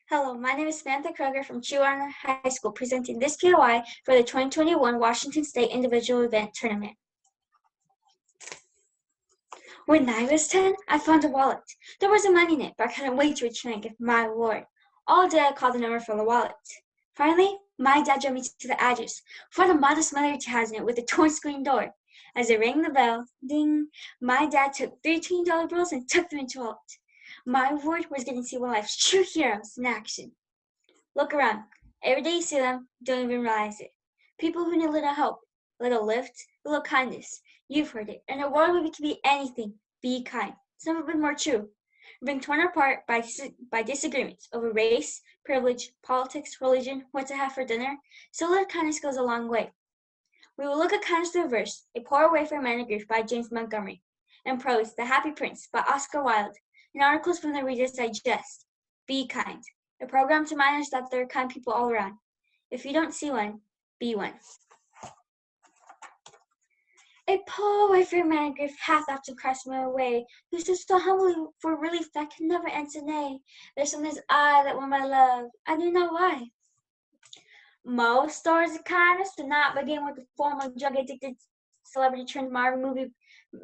Hello, my name is Samantha Quiroga from Chihuahua High School, presenting this POI for the 2021 Washington State Individual Event Tournament. When I was 10, I found a wallet. There was money in it, but I couldn't wait to return and give my reward. All day I called the number for the wallet. Finally, my dad drove me to the address. What a modest mother has in it with a torn screen door. As I rang the bell, ding, my dad took $13 bills and took them into a wallet. My reward was getting to see one of life's true heroes in action. Look around. Every day you see them, don't even realize it. People who need a little help, a little lift, a little kindness. You've heard it. In a world where we can be anything, be kind. Some have been more true. We've been torn apart by disagreements over race, privilege, politics, religion, what to have for dinner. So a little kindness goes a long way. We will look at kindness through a verse, A Poor Way for Man of Grief by James Montgomery, and prose, The Happy Prince by Oscar Wilde, and articles from the Reader's Digest. Be kind. A program to remind us that there are kind people all around. If you don't see one, be one. A poor way for a man of grief hath often cast me away, who stood so humbly for relief that can never answer nay. There's some in his eye that won my love, I do not know why. Most stories of kindness do not begin with the former drug-addicted celebrity turned Marvel movie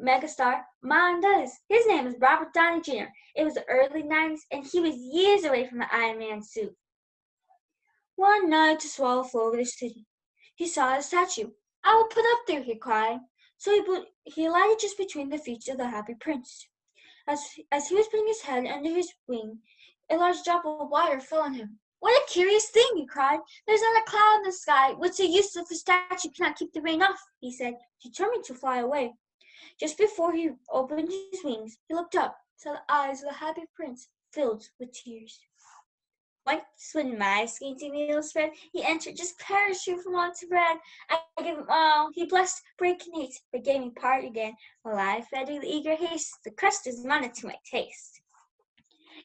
megastar. Mine does. His name is Robert Downey Jr. It was the early 90s, and he was years away from the Iron Man suit. One night, a swallow flew over the city. He saw a statue. I will put up there, he cried. So he alighted just between the feet of the happy prince. As he was putting his head under his wing, a large drop of water fell on him. What a curious thing, he cried. There's not a cloud in the sky. What's the use if the statue cannot keep the rain off? He said, determined to fly away. Just before he opened his wings, he looked up, saw the eyes of the happy prince filled with tears. Once, when my scanty meals spread, he entered, just parachute from onto bread. I gave him all. He blessed breaking it, but gave me part again. While I fed with eager haste, the crust is mine to my taste.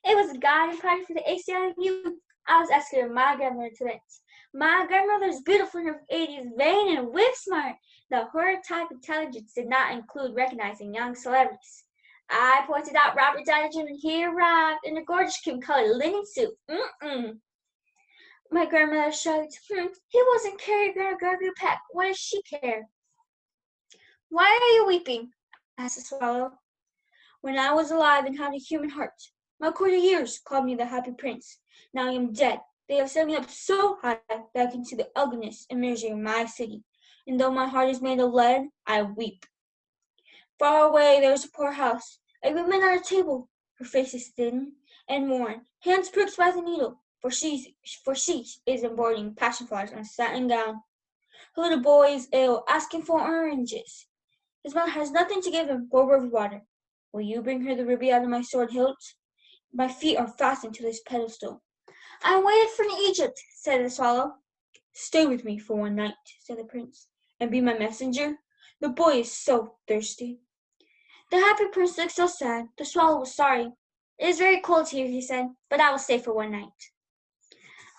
It was a garden party for the ACLU. I was asking my grandmother to rent. My grandmother is beautiful in her 80s, vain and whip smart. The her type intelligence did not include recognizing young celebrities. I pointed out Robert Downey Jr. and he arrived in a gorgeous cream-colored linen suit. My grandmother shrugged. He wasn't carrying a Gargoyle pack. What does she care? Why are you weeping? Asked the swallow. When I was alive and had a human heart, my courtiers called me the happy prince. Now I am dead. They have set me up so high that I can see the ugliness and misery of my city. And though my heart is made of lead, I weep. Far away there is a poor house, a woman at a table. Her face is thin and worn, hands pricked by the needle, for she is embroidering passion flowers on a satin gown. Her little boy is ill, asking for oranges. His mother has nothing to give him but river water. Will you bring her the ruby out of my sword hilt? My feet are fastened to this pedestal. I waited for Egypt, said the swallow. Stay with me for one night, said the prince, and be my messenger. The boy is so thirsty. The happy prince looked so sad. The swallow was sorry. It is very cold here, he said, but I will stay for one night.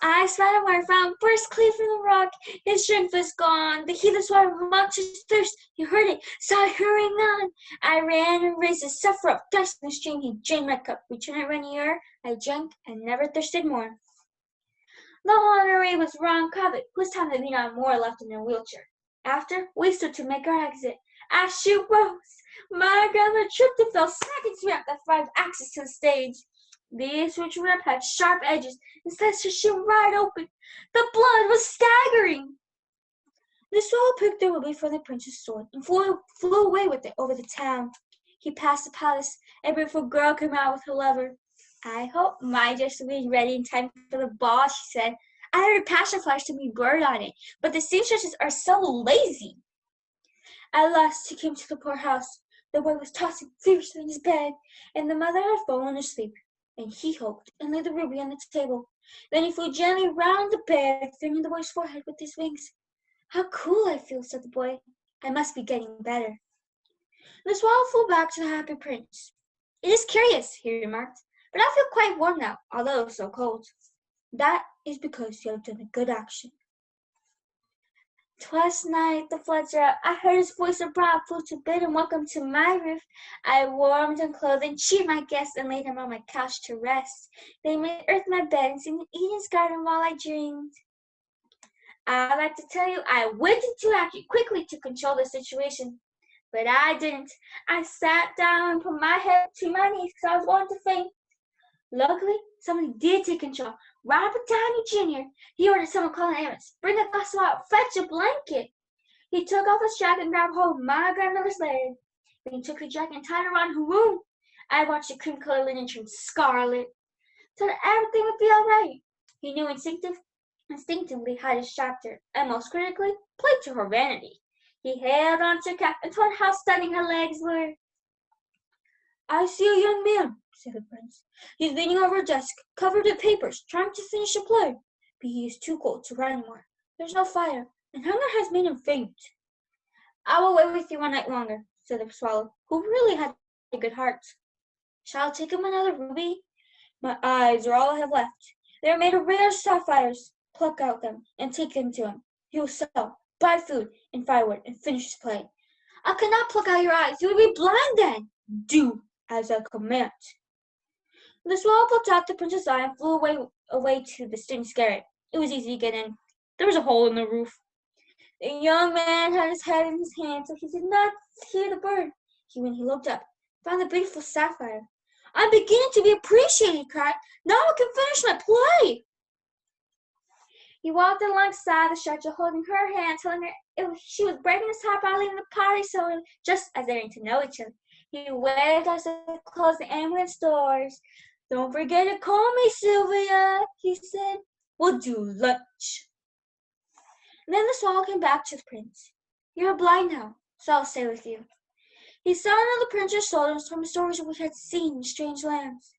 I spied a waterfowl, burst clear from the rock. His strength was gone. The heat of the swallow mocked his thirst. He heard it, saw it hurrying on. I ran and raised a suffer up, dust in the stream. He drained my cup. Returned it rainy year. I drank and never thirsted more. The honorary was Ron Cobbett, whose time had been on more left in a wheelchair. After, we stood to make our exit. As she rose, my grandmother tripped and fell smack into ramp that provided access to the stage. These rich ramp had sharp edges and slits to shoot right open. The blood was staggering. The swallow picked the ruby from the prince's sword and flew away with it over the town. He passed the palace. A beautiful girl came out with her lover. I hope my dress will be ready in time for the ball, she said. I heard a passion flash to be burned on it, but the seamstresses are so lazy. At last he came to the poor house. The boy was tossing fiercely in his bed, and the mother had fallen asleep. And he hoped and laid the ruby on the table. Then he flew gently round the bed, throwing the boy's forehead with his wings. How cool I feel, said the boy. I must be getting better. The swallow flew back to the happy prince. It is curious, he remarked, but I feel quite warm now, although so cold. That is because you have done a good action. 'Twas night, the floods are out. I heard his voice abroad, flew to bid him welcome to my roof. I warmed and clothed and cheered my guest, and laid him on my couch to rest. They made earth my bed, and seemed Eden's garden while I dreamed. I'd like to tell you I went into action quickly to control the situation. But I didn't. I sat down and put my head to my knees because I was going to faint. Luckily, somebody did take control. Robert Downey Jr. He ordered someone call an ambulance. Bring a glass of water. Fetch a blanket. He took off his jacket and grabbed hold of my grandmother's leg. Then he took the jacket and tied it around her wound. I watched the cream-colored linen turn scarlet, so that everything would be all right. He knew instinctively how to distract her, and most critically, played to her vanity. He held on to her cap and told her how stunning her legs were. I see a young man, said the prince. He's leaning over a desk, covered with papers, trying to finish a play. But he is too cold to write anymore. There's no fire, and hunger has made him faint. I will wait with you one night longer, said the swallow, who really had a good heart. Shall I take him another ruby? My eyes are all I have left. They are made of rare sapphires. Pluck out them and take them to him. He will sell, buy food and firewood, and finish his play. I cannot pluck out your eyes. You will be blind then. Do as I command. The swallow plucked out the prince's eye and flew away to the student's garret. It was easy to get in. There was a hole in the roof. The young man had his head in his hand, so he did not hear the bird. When he looked up, found the beautiful sapphire. I'm beginning to be appreciated, he cried. Now I can finish my play. He walked alongside the stranger, holding her hand, telling her she was breaking his heart by leaving the party so early, just as they were getting to know each other. He waved as they closed the ambulance doors. Don't forget to call me, Sylvia, he said. We'll do lunch. And then the swallow came back to the prince. You're blind now, so I'll stay with you. He sat on the prince's shoulders from stories we had seen in strange lands.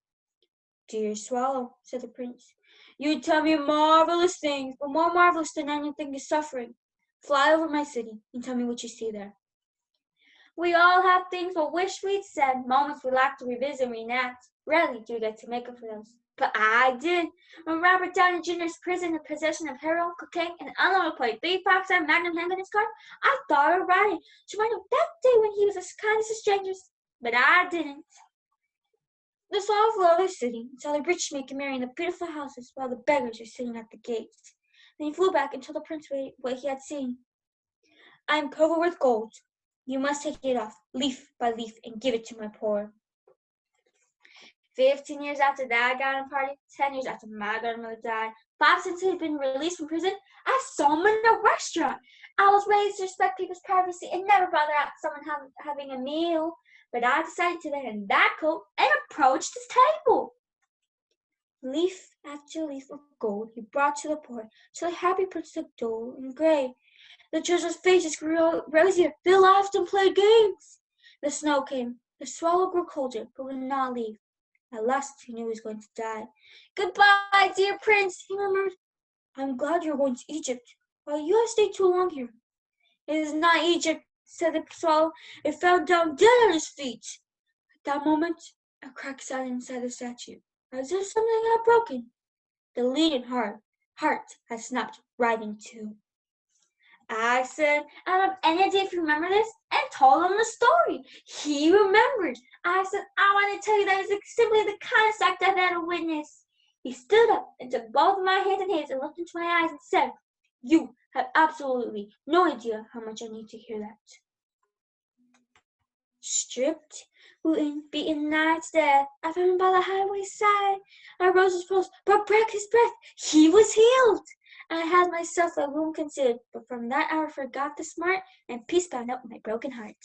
Dear swallow, said the prince, you tell me marvelous things, but more marvelous than anything is suffering. Fly over my city and tell me what you see there. We all have things we wish we'd said, moments we like to revisit and reenact. Rarely do we get to make up for those. But I did. When Robert Downey Jr.'s prison in possession of heroin, cocaine, and unlimited play 357 Magnum handgun in his car, I thought of writing to remind him that day when he was as kind as strangers. But I didn't. The swallow flew over the city and saw the rich making merry in the beautiful houses while the beggars were sitting at the gates. Then he flew back and told the prince what he had seen. I am covered with gold. You must take it off, leaf by leaf, and give it to my poor. 15 years after that garden party, 10 years after my grandmother died, 5 since he had been released from prison, I saw him in a restaurant. I was raised to respect people's privacy and never bother out someone having a meal. But I decided to let him that coat and approached his table. Leaf after leaf of gold he brought to the poor, till the happy prince looked dull and gray. The children's faces grew rosier. They laughed and played games. The snow came. The swallow grew colder, but would not leave. At last he knew he was going to die. Goodbye, dear prince, he murmured. I'm glad you're going to Egypt. Why, you have stayed too long here. It is not Egypt, said the swallow. It fell down dead at his feet. At that moment, a crack sounded inside the statue, as if something had broken. The leaden heart had snapped right in two. I said, I don't have any idea if you remember this, and told him the story. He remembered. I said, I want to tell you that it's simply the kindest act I've ever witnessed. He stood up and took both of my hands in his and looked into my eyes and said, you have absolutely no idea how much I need to hear that. Stripped, beaten night's dead, I found him by the highway side. I rose his pulse, but broke his breath. He was healed. I had myself a wound concealed, but from that hour forgot the smart, and peace bound up my broken heart.